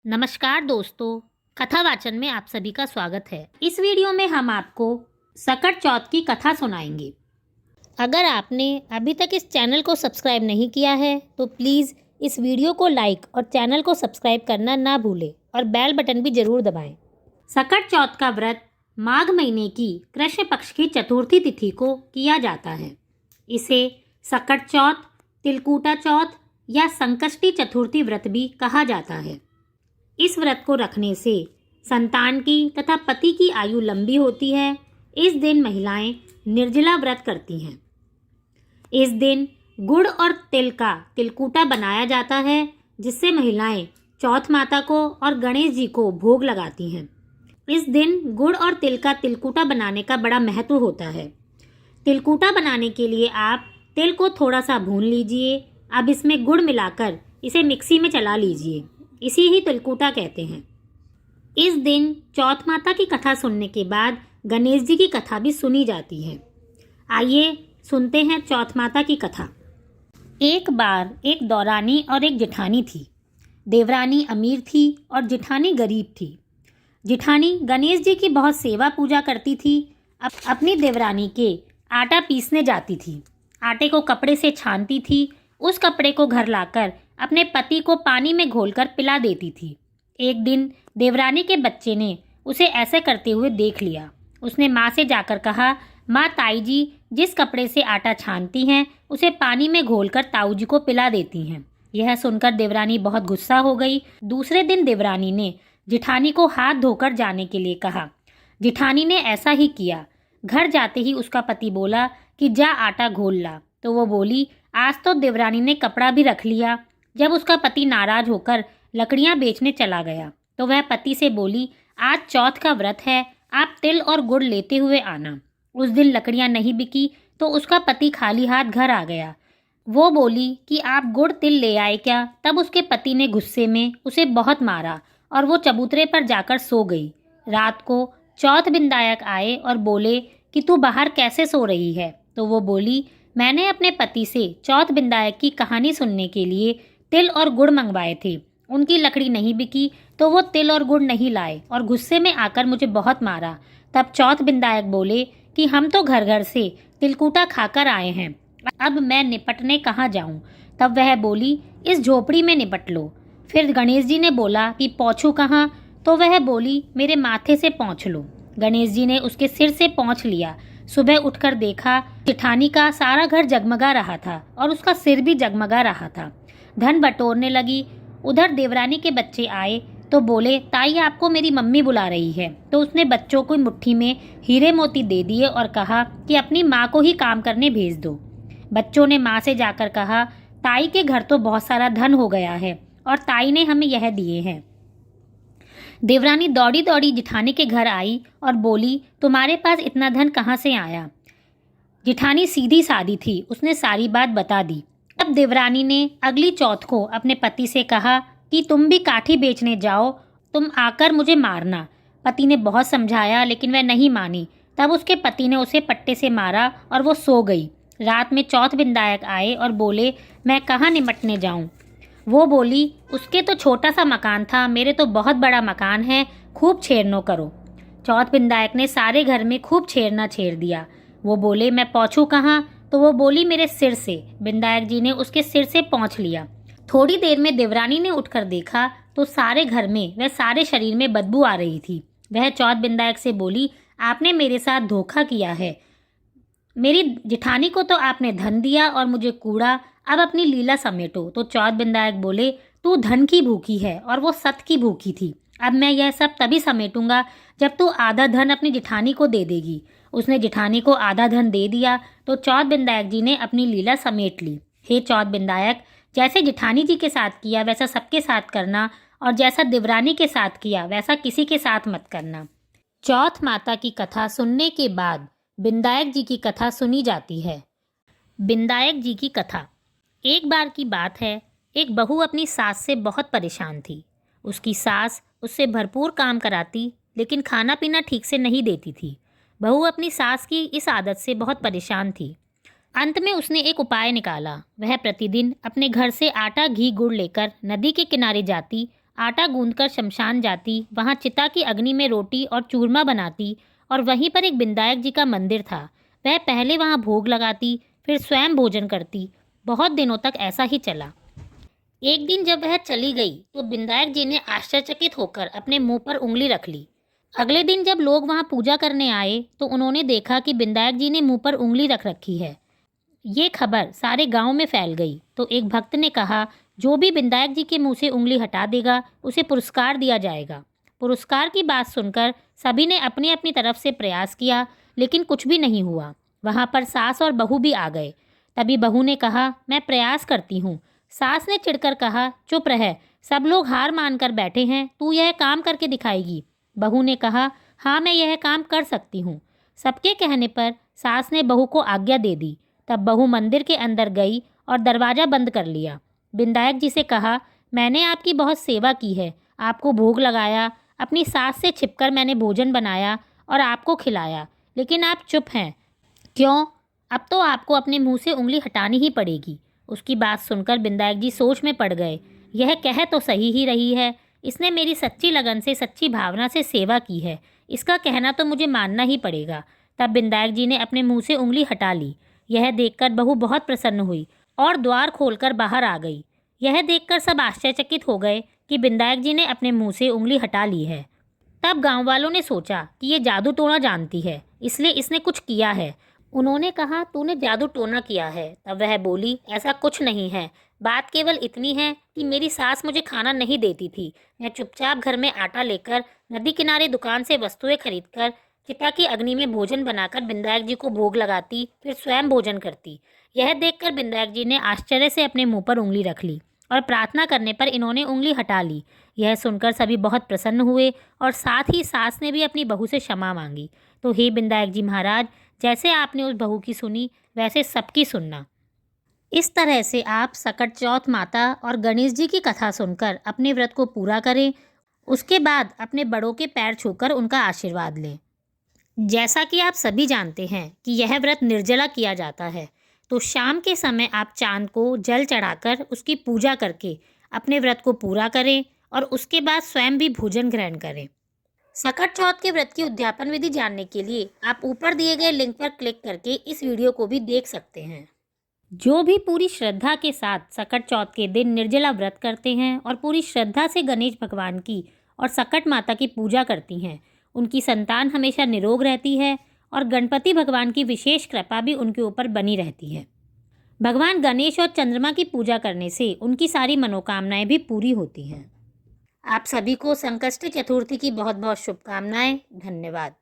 नमस्कार दोस्तों, कथा वाचन में आप सभी का स्वागत है। इस वीडियो में हम आपको सकट चौथ की कथा सुनाएंगे। अगर आपने अभी तक इस चैनल को सब्सक्राइब नहीं किया है तो प्लीज़ इस वीडियो को लाइक और चैनल को सब्सक्राइब करना ना भूलें और बेल बटन भी ज़रूर दबाएं। सकट चौथ का व्रत माघ महीने की कृष्ण पक्ष की चतुर्थी तिथि को किया जाता है। इसे सकट चौथ, तिलकूटा चौथ या संकष्टी चतुर्थी व्रत भी कहा जाता है। इस व्रत को रखने से संतान की तथा पति की आयु लंबी होती है। इस दिन महिलाएं निर्जला व्रत करती हैं। इस दिन गुड़ और तिल का तिलकूटा बनाया जाता है, जिससे महिलाएं चौथ माता को और गणेश जी को भोग लगाती हैं। इस दिन गुड़ और तिल का तिलकूटा बनाने का बड़ा महत्व होता है। तिलकूटा बनाने के लिए आप तिल को थोड़ा सा भून लीजिए। अब इसमें गुड़ मिलाकर इसे मिक्सी में चला लीजिए। इसी ही तिलकूटा कहते हैं। इस दिन चौथ माता की कथा सुनने के बाद गणेश जी की कथा भी सुनी जाती है। आइए सुनते हैं चौथ माता की कथा। एक बार एक दौरानी और एक जेठानी थी। देवरानी अमीर थी और जेठानी गरीब थी। जेठानी गणेश जी की बहुत सेवा पूजा करती थी। अपनी देवरानी के आटा पीसने जाती थी। आटे को कपड़े से छानती थी। उस कपड़े को घर लाकर अपने पति को पानी में घोलकर पिला देती थी। एक दिन देवरानी के बच्चे ने उसे ऐसे करते हुए देख लिया। उसने माँ से जाकर कहा, माँ, ताई जी जिस कपड़े से आटा छानती हैं उसे पानी में घोलकर ताऊ जी को पिला देती हैं। यह सुनकर देवरानी बहुत गुस्सा हो गई। दूसरे दिन देवरानी ने जेठानी को हाथ धोकर जाने के लिए कहा। जेठानी ने ऐसा ही किया। घर जाते ही उसका पति बोला कि जा आटा घोल ला, तो वो बोली, आज तो देवरानी ने कपड़ा भी रख लिया। जब उसका पति नाराज होकर लकड़ियां बेचने चला गया तो वह पति से बोली, आज चौथ का व्रत है, आप तिल और गुड़ लेते हुए आना। उस दिन लकड़ियां नहीं बिकी तो उसका पति खाली हाथ घर आ गया। वो बोली कि आप गुड़ तिल ले आए क्या? तब उसके पति ने गुस्से में उसे बहुत मारा और वो चबूतरे पर जाकर सो गई। रात को चौथ बिंदायक आए और बोले कि तू बाहर कैसे सो रही है? तो वो बोली, मैंने अपने पति से चौथ बिंदायक की कहानी सुनने के लिए तिल और गुड़ मंगवाए थे। उनकी लकड़ी नहीं बिकी तो वो तिल और गुड़ नहीं लाए और गुस्से में आकर मुझे बहुत मारा। तब चौथ बिंदायक बोले कि हम तो घर घर से तिलकूटा खाकर आए हैं, अब मैं निपटने कहाँ जाऊँ? तब वह बोली, इस झोपड़ी में निपट लो। फिर गणेश जी ने बोला कि पोंछूं कहाँ? तो वह बोली, मेरे माथे से पोंछ लो। गणेश जी ने उसके सिर से पोंछ लिया। सुबह उठकर देखा, जेठानी का सारा घर जगमगा रहा था और उसका सिर भी जगमगा रहा था। धन बटोरने लगी। उधर देवरानी के बच्चे आए तो बोले, ताई आपको मेरी मम्मी बुला रही है। तो उसने बच्चों को मुट्ठी में हीरे मोती दे दिए और कहा कि अपनी माँ को ही काम करने भेज दो। बच्चों ने माँ से जाकर कहा, ताई के घर तो बहुत सारा धन हो गया है और ताई ने हमें यह दिए हैं। देवरानी दौड़ी दौड़ी जेठानी के घर आई और बोली, तुम्हारे पास इतना धन कहाँ से आया? जेठानी सीधी सादी थी, उसने सारी बात बता दी। तब देवरानी ने अगली चौथ को अपने पति से कहा कि तुम भी काठी बेचने जाओ, तुम आकर मुझे मारना। पति ने बहुत समझाया लेकिन वह नहीं मानी। तब उसके पति ने उसे पट्टे से मारा और वो सो गई। रात में चौथ बिंदायक आए और बोले, मैं कहाँ निपटने जाऊँ? वो बोली, उसके तो छोटा सा मकान था, मेरे तो बहुत बड़ा मकान है, खूब छेड़नो करो। चौथ बिंदायक ने सारे घर में खूब छेड़ना छेड़ दिया। वो बोले, मैं पहुँचूँ कहाँ? तो वो बोली, मेरे सिर से। बिंदायक जी ने उसके सिर से पोंछ लिया। थोड़ी देर में देवरानी ने उठकर देखा तो सारे घर में व सारे शरीर में बदबू आ रही थी। वह चौथ बिंदायक से बोली, आपने मेरे साथ धोखा किया है। मेरी जेठानी को तो आपने धन दिया और मुझे कूड़ा, अब अपनी लीला समेटो। तो चौथ बिंदायक बोले, तू धन की भूखी है और वो सत की भूखी थी। अब मैं यह सब तभी समेटूंगा जब तू आधा धन अपनी जेठानी को दे देगी। उसने जेठानी को आधा धन दे दिया तो चौथ बिंदायक जी ने अपनी लीला समेट ली। हे चौथ बिंदायक, जैसे जेठानी जी के साथ किया वैसा सबके साथ करना और जैसा देवरानी के साथ किया वैसा किसी के साथ मत करना। चौथ माता की कथा सुनने के बाद बिंदायक जी की कथा सुनी जाती है। बिंदायक जी की कथा। एक बार की बात है, एक बहू अपनी सास से बहुत परेशान थी। उसकी सास उससे भरपूर काम कराती लेकिन खाना पीना ठीक से नहीं देती थी। बहू अपनी सास की इस आदत से बहुत परेशान थी। अंत में उसने एक उपाय निकाला। वह प्रतिदिन अपने घर से आटा, घी, गुड़ लेकर नदी के किनारे जाती आटा गूंदकर शमशान जाती, वहाँ चिता की अग्नि में रोटी और चूरमा बनाती और वहीं पर एक बिंदायक जी का मंदिर था। वह पहले वहाँ भोग लगाती, फिर स्वयं भोजन करती। बहुत दिनों तक ऐसा ही चला। एक दिन जब वह चली गई तो बिंदायक जी ने आश्चर्यचकित होकर अपने मुंह पर उंगली रख ली। अगले दिन जब लोग वहां पूजा करने आए तो उन्होंने देखा कि बिंदायक जी ने मुंह पर उंगली रख रखी है। ये खबर सारे गांव में फैल गई तो एक भक्त ने कहा, जो भी बिंदायक जी के मुंह से उंगली हटा देगा उसे पुरस्कार दिया जाएगा। पुरस्कार की बात सुनकर सभी ने अपनी अपनी तरफ से प्रयास किया, लेकिन कुछ भी नहीं हुआ। वहां पर सास और बहू भी आ गए। तभी बहू ने कहा, मैं प्रयास करती हूँ। सास ने चिढ़कर कहा, चुप रह, सब लोग हार मानकर बैठे हैं, तू यह काम करके दिखाएगी। बहू ने कहा, हाँ मैं यह काम कर सकती हूँ। सबके कहने पर सास ने बहू को आज्ञा दे दी। तब बहू मंदिर के अंदर गई और दरवाज़ा बंद कर लिया। बिंदायक जी से कहा, मैंने आपकी बहुत सेवा की है, आपको भोग लगाया, अपनी सास से छिपकर मैंने भोजन बनाया और आपको खिलाया, लेकिन आप चुप हैं। क्यों? अब तो आपको अपने मुंह से उंगली हटानी ही पड़ेगी। उसकी बात सुनकर बिंदायक जी सोच में पड़ गए। यह कह तो सही ही रही है, इसने मेरी सच्ची लगन से, सच्ची भावना से सेवा की है, इसका कहना तो मुझे मानना ही पड़ेगा। तब बिंदायक जी ने अपने मुंह से उंगली हटा ली। यह देखकर बहू बहुत प्रसन्न हुई और द्वार खोलकर बाहर आ गई। यह देखकर सब आश्चर्यचकित हो गए कि बिंदायक जी ने अपने मुंह से उंगली हटा ली है। तब गांव वालों ने सोचा कि ये जादू टोना जानती है, इसलिए इसने कुछ किया है। उन्होंने कहा, तूने जादू टोना किया है। तब वह बोली, ऐसा कुछ नहीं है, बात केवल इतनी है कि मेरी सास मुझे खाना नहीं देती थी। मैं चुपचाप घर में आटा लेकर नदी किनारे दुकान से वस्तुएं खरीदकर चिता की अग्नि में भोजन बनाकर बिंदायक जी को भोग लगाती, फिर स्वयं भोजन करती। यह देखकर बिंदायक जी ने आश्चर्य से अपने मुंह पर उंगली रख ली और प्रार्थना करने पर इन्होंने उंगली हटा ली। यह सुनकर सभी बहुत प्रसन्न हुए और साथ ही सास ने भी अपनी बहू से क्षमा मांगी। तो हे बिंदायक जी महाराज, जैसे आपने उस बहू की सुनी वैसे सबकी सुनना। इस तरह से आप सकट चौथ माता और गणेश जी की कथा सुनकर अपने व्रत को पूरा करें। उसके बाद अपने बड़ों के पैर छूकर उनका आशीर्वाद लें। जैसा कि आप सभी जानते हैं कि यह व्रत निर्जला किया जाता है, तो शाम के समय आप चांद को जल चढ़ाकर उसकी पूजा करके अपने व्रत को पूरा करें और उसके बाद स्वयं भी भोजन ग्रहण करें। सकट चौथ के व्रत की उद्यापन विधि जानने के लिए आप ऊपर दिए गए लिंक पर क्लिक करके इस वीडियो को भी देख सकते हैं। जो भी पूरी श्रद्धा के साथ सकट चौथ के दिन निर्जला व्रत करते हैं और पूरी श्रद्धा से गणेश भगवान की और सकट माता की पूजा करती हैं, उनकी संतान हमेशा निरोग रहती है और गणपति भगवान की विशेष कृपा भी उनके ऊपर बनी रहती है। भगवान गणेश और चंद्रमा की पूजा करने से उनकी सारी मनोकामनाएं भी पूरी होती हैं। आप सभी को संकष्टी चतुर्थी की बहुत बहुत शुभकामनाएं। धन्यवाद।